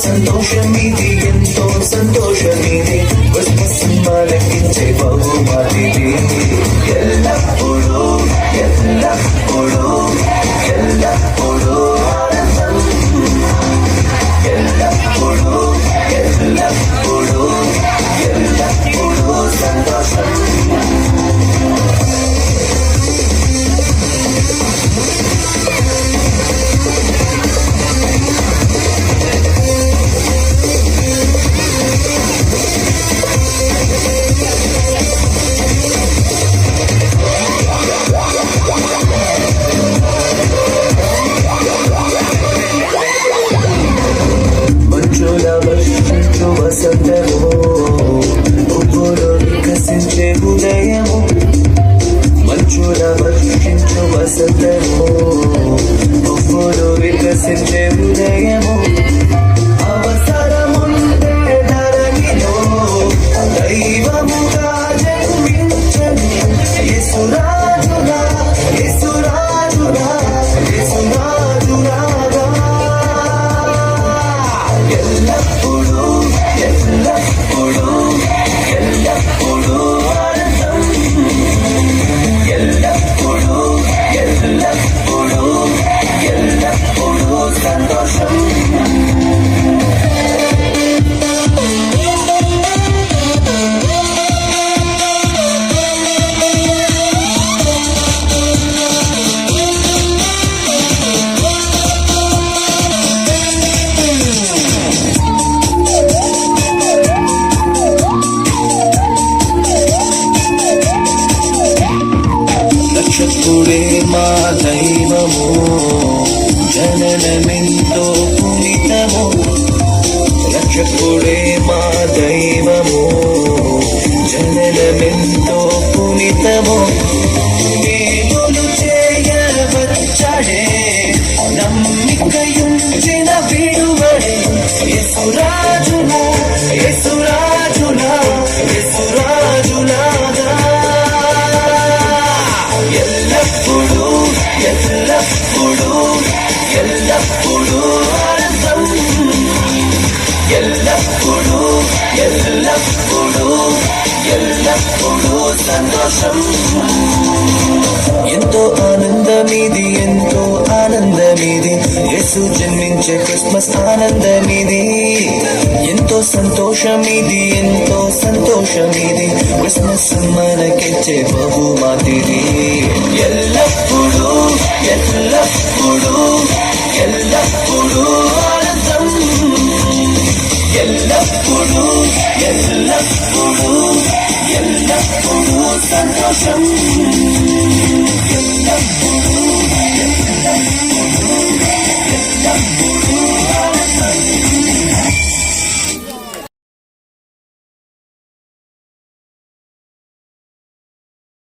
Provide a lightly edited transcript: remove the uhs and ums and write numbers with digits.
సంతోషమిది ఎంతో సంతోషమిది క్రిస్మస్ మనకిచ్చే బహుమతిది ఎల్లప్పుడూ ఎల్లప్పుడూ ఎల్లప్పుడూ ఆనందం ఎల్లప్పుడూ ఎల్లప్పుడూ ఎల్లప్పుడూ సంతోషం వసంతము పువ్వులో వికసించే ఉదయము మంచుల వర్షించు వసంతము పువ్వులో వికసించే ఉదయము అవసరముంటే ధరణిలో దైవముగా జన్మించను యేసురాజుగా యేసురాజుగా యేసురాజురాగా ఎల్లప్పుడూ ఎల్లప్పుడూ ఎల్లప్పుడూ ఆనందం ఎల్లప్పుడూ ఎల్లప్పుడూ ఎల్లప్పుడూ సంతోషం రక్షకుడే మా దైవము జననమెంతో పునీతము రక్షకుడే మా దైవము జననమెంతో పునీతము మేలులు చేయవచ్చాడే నమ్మికయుంచిన విడువడే యేసురాజులా యేసురాజులా యేసురాజులాగా ఎల్లప్పుడూ ఎల్లప్పుడూ ఎల్లప్పుడూ ఆనందం ఎల్లప్పుడూ ఎల్లప్పుడూ ఎల్లప్పుడూ సంతోషం ఎంతో ఆనందమిది ఎంతో ఆనందమిది యేసు జన్మించే క్రిస్మస్ ఆనందమిది ఎంతో సంతోషమిది ఎంతో సంతోషమిది క్రిస్మస్ మనకిచ్చే బహుమతిది ఎల్లప్పుడూ ఎల్లప్పుడూ ఎల్లప్పుడూ ఆనందం ఎల్లప్పుడూ ఎల్లప్పుడూ ఎల్లప్పుడూ సంతోషం